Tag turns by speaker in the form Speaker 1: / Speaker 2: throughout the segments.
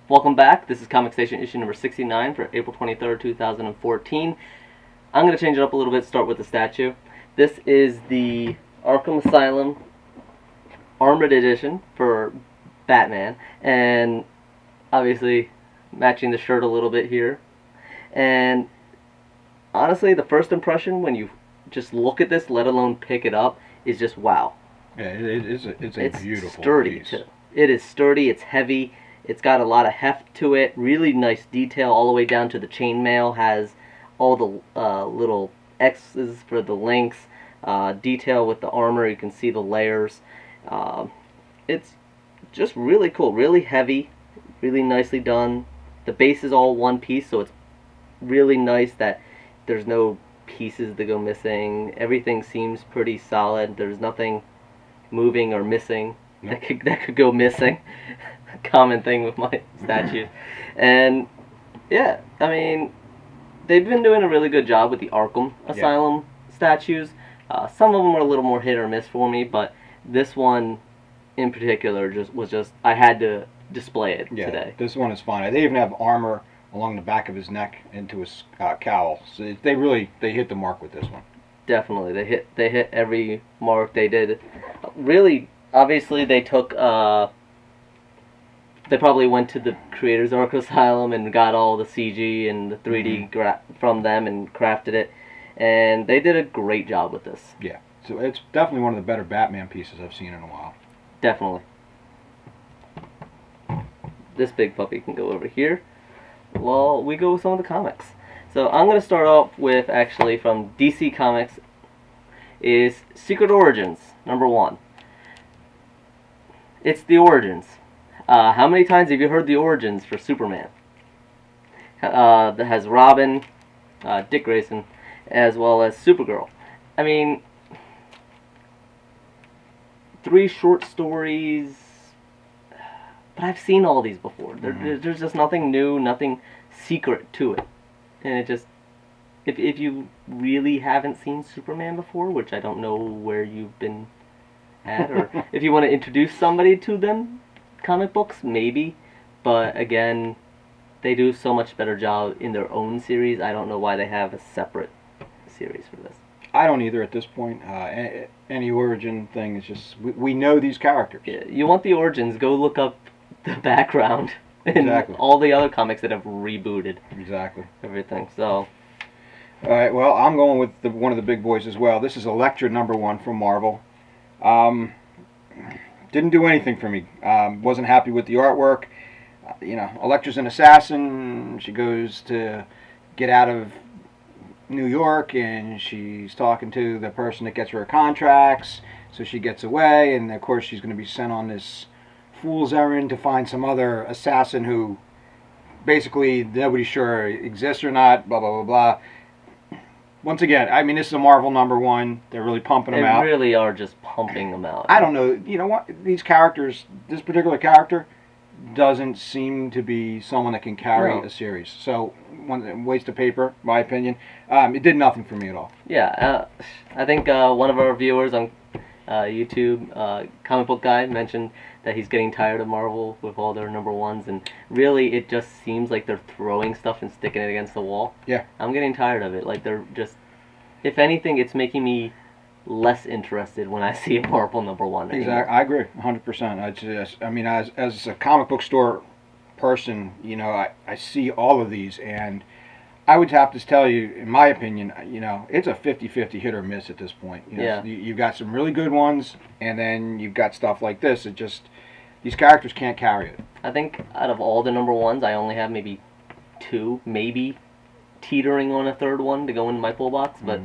Speaker 1: Welcome back. This is Comic Station issue number 69 for April 23rd, 2014. I'm going to change it up a little bit, start with the statue. This is the Arkham Asylum Armored Edition for Batman, and obviously matching the shirt a little bit here. And honestly, the first impression when you just look at this, let alone pick it up, is just wow.
Speaker 2: Yeah, it's a beautiful
Speaker 1: sturdy
Speaker 2: piece.
Speaker 1: Too. It is sturdy, it's heavy, it's got a lot of heft to it, really nice detail all the way down to the chainmail, has all the little X's for the lengths, detail with the armor, you can see the layers. It's just really cool, really heavy, really nicely done. The base is all one piece, so it's really nice that there's no pieces that go missing. Everything seems pretty solid. There's nothing moving or missing that could go missing. Common thing with my statues. And yeah, I mean, they've been doing a really good job with the Arkham Asylum statues. Some of them are a little more hit or miss for me, but this one in particular was I had to display it today.
Speaker 2: This one is fine. They even have armor along the back of his neck into his cowl. So they hit the mark with this one.
Speaker 1: Definitely, they hit every mark. They did really. Obviously, they took. They probably went to the creators of Arkham Asylum and got all the CG and the 3D from them and crafted it, and they did a great job with this.
Speaker 2: Yeah, so it's definitely one of the better Batman pieces I've seen in a while.
Speaker 1: Definitely. This big puppy can go over here. Well, we go with some of the comics. So I'm going to start off with, actually, from DC Comics, is Secret Origins, #1. It's the Origins. How many times have you heard the Origins for Superman? That has Robin, Dick Grayson, as well as Supergirl. I mean, 3 short stories, but I've seen all these before. There's just nothing new, nothing secret to it. And it just, if you really haven't seen Superman before, which I don't know where you've been at, or if you want to introduce somebody to them, comic books, maybe. But again, they do so much better job in their own series. I don't know why they have a separate series for this.
Speaker 2: I don't either at this point. Any origin thing is just, we know these characters.
Speaker 1: Yeah, you want the origins, go look up the background in all the other comics that have rebooted everything. So,
Speaker 2: all right, well, I'm going with one of the big boys as well. This is Elektra #1 from Marvel. Didn't do anything for me. Wasn't happy with the artwork. You know, Elektra's an assassin. She goes to get out of New York, and she's talking to the person that gets her contracts. So she gets away, and of course she's going to be sent on this fool's errand to find some other assassin who basically nobody's sure exists or not. Blah blah blah blah. Once again, I mean, this is a Marvel #1. They're really pumping them out.
Speaker 1: They really are just pumping them out.
Speaker 2: I don't know. You know what? These characters, this particular character, doesn't seem to be someone that can carry a series. So, waste of paper, my opinion. It did nothing for me at all.
Speaker 1: Yeah, I think one of our viewers on YouTube, Comic Book Guy, mentioned that he's getting tired of Marvel with all their #1s, and really it just seems like they're throwing stuff and sticking it against the wall.
Speaker 2: Yeah.
Speaker 1: I'm getting tired of it. Like, they're just, if anything, it's making me less interested when I see a Marvel #1 anymore.
Speaker 2: Exactly. I agree, 100%. I mean, as a comic book store person, you know, I see all of these, and I would have to tell you, in my opinion, you know, it's a 50-50 hit or miss at this point. You know,
Speaker 1: yeah.
Speaker 2: You've got some really good ones, and then you've got stuff like this. It just, these characters can't carry it.
Speaker 1: I think out of all the #1s, I only have maybe 2, maybe teetering on a 3rd one to go in my pull box, but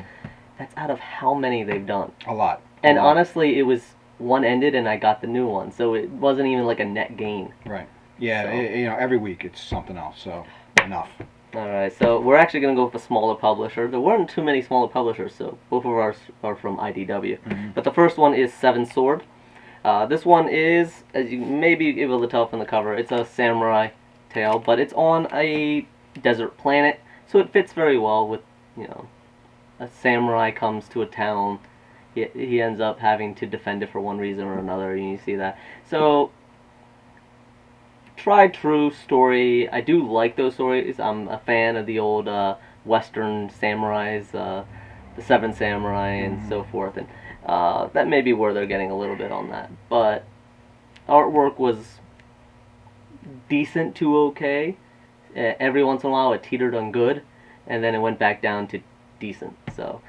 Speaker 1: that's out of how many they've done.
Speaker 2: A lot.
Speaker 1: And honestly, it was one ended and I got the new one, so it wasn't even like a net gain.
Speaker 2: Right. Yeah, so, you know, every week it's something else, so enough.
Speaker 1: Alright, so we're actually going to go with a smaller publisher. There weren't too many smaller publishers, so both of ours are from IDW. But the first one is Seven Sword. This one is, as you may be able to tell from the cover, it's a samurai tale, but it's on a desert planet, so it fits very well with, you know, a samurai comes to a town, he ends up having to defend it for one reason or another, and you see that. So, tried true story. I do like those stories. I'm a fan of the old Western samurais, the Seven Samurai and so forth, and that may be where they're getting a little bit on that. But artwork was decent to okay. Every once in a while it teetered on good, and then it went back down to decent. So,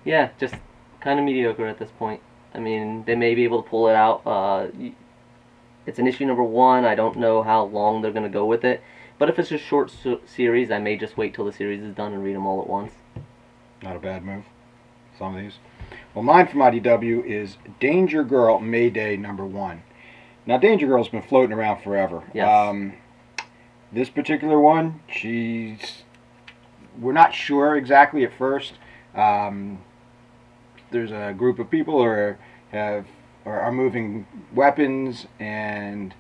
Speaker 1: yeah, just kind of mediocre at this point. I mean, they may be able to pull it out. It's an issue number 1. I don't know how long they're going to go with it. But if it's a short series, I may just wait till the series is done and read them all at once.
Speaker 2: Not a bad move. Some of these. Well, mine from IDW is Danger Girl Mayday number 1. Now, Danger Girl's been floating around forever.
Speaker 1: Yes.
Speaker 2: This particular one, we're not sure exactly at first. There's a group of people who are moving weapons, and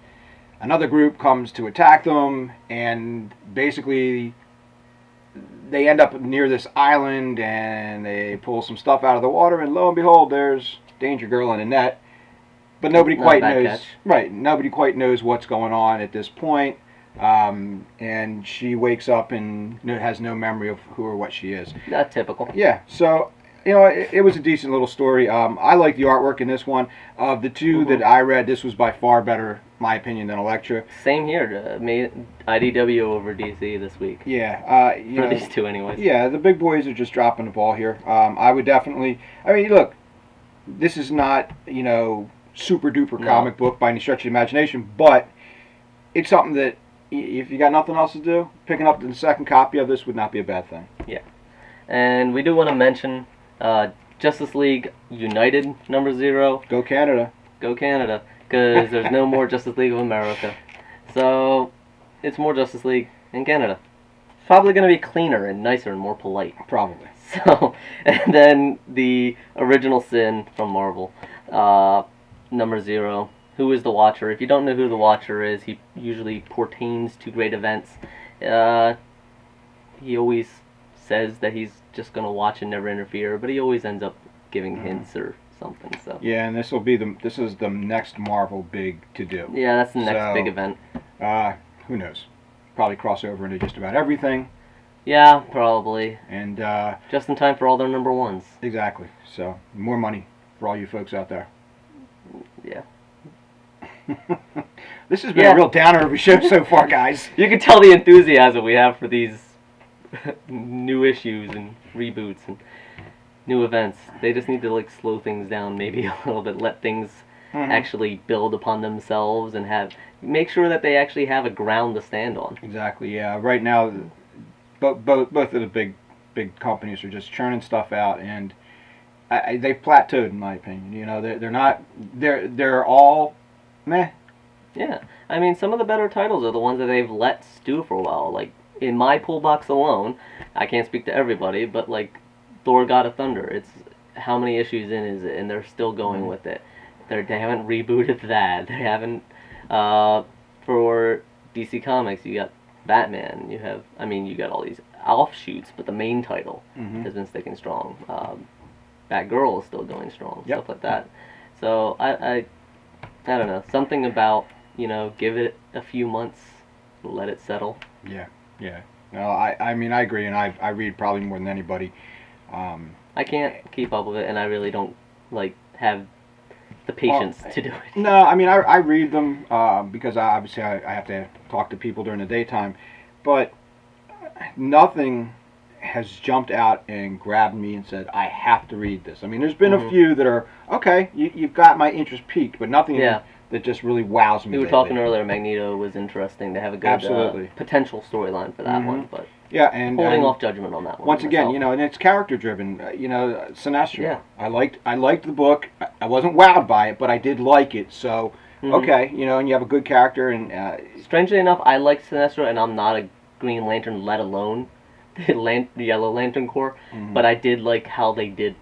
Speaker 2: another group comes to attack them, and basically they end up near this island, and they pull some stuff out of the water, and lo and behold, there's Danger Girl in a net. But nobody quite knows.
Speaker 1: Catch.
Speaker 2: Right, nobody quite knows what's going on at this point. And she wakes up and has no memory of who or what she is.
Speaker 1: Not typical.
Speaker 2: Yeah, so it was a decent little story. I like the artwork in this one. Of the two that I read, this was by far better, my opinion, than Elektra.
Speaker 1: Same here. IDW over DC this week.
Speaker 2: Yeah,
Speaker 1: for these two, anyways.
Speaker 2: Yeah, the big boys are just dropping the ball here. I would definitely. I mean, look, this is not super duper comic book by any stretch of the imagination, but it's something that if you got nothing else to do, picking up the second copy of this would not be a bad thing.
Speaker 1: Yeah, and we do want to mention Justice League United number 0.
Speaker 2: Go Canada.
Speaker 1: Go Canada, because there's no more Justice League of America. So it's more Justice League in Canada. It's probably going to be cleaner and nicer and more polite.
Speaker 2: Probably.
Speaker 1: So, and then the Original Sin from Marvel, number 0. Who is the Watcher? If you don't know who the Watcher is, he usually pertains to great events. He always says that he's just going to watch and never interfere, but he always ends up giving hints or something. So
Speaker 2: yeah, and this is the next Marvel big to do.
Speaker 1: Yeah, that's the next big event.
Speaker 2: Who knows? Probably cross over into just about everything.
Speaker 1: Yeah, probably.
Speaker 2: And
Speaker 1: just in time for all their number 1s.
Speaker 2: Exactly. So more money for all you folks out there.
Speaker 1: Yeah.
Speaker 2: This has been a real downer of a show so far, guys.
Speaker 1: You can tell the enthusiasm we have for these new issues and reboots and new events. They just need to slow things down maybe a little bit, let things actually build upon themselves, and make sure that they actually have a ground to stand on.
Speaker 2: Exactly. Yeah. Right now, both of the big companies are just churning stuff out, and they've plateaued, in my opinion. They're all meh.
Speaker 1: Yeah, I mean, some of the better titles are the ones that they've let stew for a while. Like, in my pull box alone, I can't speak to everybody, but Thor God of Thunder, it's how many issues in is it, and they're still going with it. They haven't rebooted that. They haven't, for DC Comics, you got Batman, you got all these offshoots, but the main title has been sticking strong. Batgirl is still going strong, stuff like that. So, I don't know, something about, give it a few months, let it settle.
Speaker 2: Yeah. No, I mean, I agree, and I read probably more than anybody.
Speaker 1: I can't keep up with it, and I really don't, have the patience to do it.
Speaker 2: No, I mean, I read them because obviously I have to talk to people during the daytime, but nothing has jumped out and grabbed me and said, I have to read this. I mean, there's been a few that are, okay, you've got my interest peaked, but nothing that just really wows me.
Speaker 1: We were talking earlier, Magneto was interesting. They have a good potential storyline for that one, but
Speaker 2: and
Speaker 1: holding off judgment on that one.
Speaker 2: Once again, and it's character driven. Sinestro. Yeah. I liked the book. I wasn't wowed by it, but I did like it. So okay, and you have a good character. And
Speaker 1: strangely enough, I like Sinestro, and I'm not a Green Lantern, let alone the Yellow Lantern Corps. But I did like how they did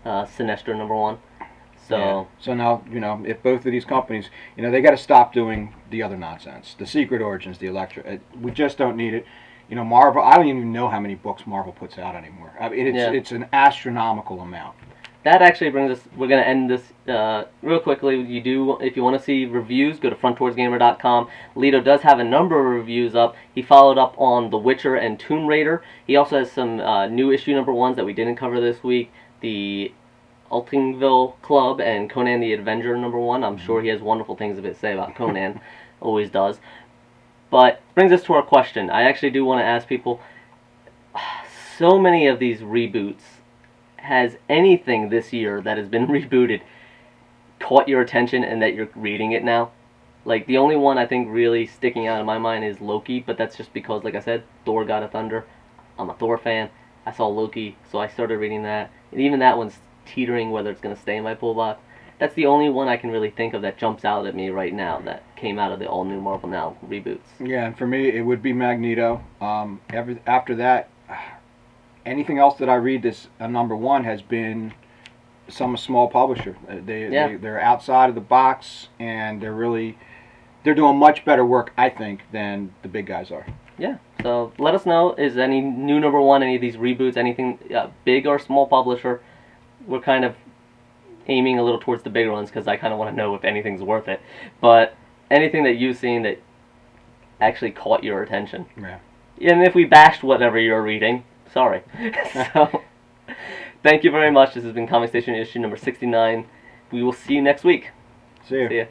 Speaker 1: Sinestro number 1. So
Speaker 2: now, if both of these companies, they got to stop doing the other nonsense, the Secret Origins, the Elektra. We just don't need it. Marvel, I don't even know how many books Marvel puts out anymore. I mean, it's an astronomical amount.
Speaker 1: that actually brings us, we're going to end this real quickly. If you want to see reviews, go to frontdoorsgamer.com. Lido does have a number of reviews up. He followed up on The Witcher and Tomb Raider. He also has some new issue #1s that we didn't cover this week. The Eltingville Club and Conan the Avenger #1. I'm sure he has wonderful things to say about Conan. Always does. But brings us to our question. I actually do want to ask people, so many of these reboots, has anything this year that has been rebooted caught your attention and that you're reading it now? Like, the only one I think really sticking out in my mind is Loki, but that's just because, like I said, Thor God of Thunder. I'm a Thor fan. I saw Loki, so I started reading that. And even that one's teetering whether it's going to stay in my pull box. That's the only one I can really think of that jumps out at me right now that came out of the all-new Marvel Now reboots.
Speaker 2: Yeah, and for me, it would be Magneto. After that, anything else that I read this #1 has been some small publisher. They're outside of the box, and they're doing much better work, I think, than the big guys are.
Speaker 1: Yeah, so let us know, is any new #1, any of these reboots, anything big or small publisher? We're kind of aiming a little towards the bigger ones because I kind of want to know if anything's worth it. But anything that you've seen that actually caught your attention.
Speaker 2: Yeah.
Speaker 1: And if we bashed whatever you're reading, sorry. So, thank you very much. This has been Comic Station issue #69. We will see you next week.
Speaker 2: See ya.
Speaker 1: See ya.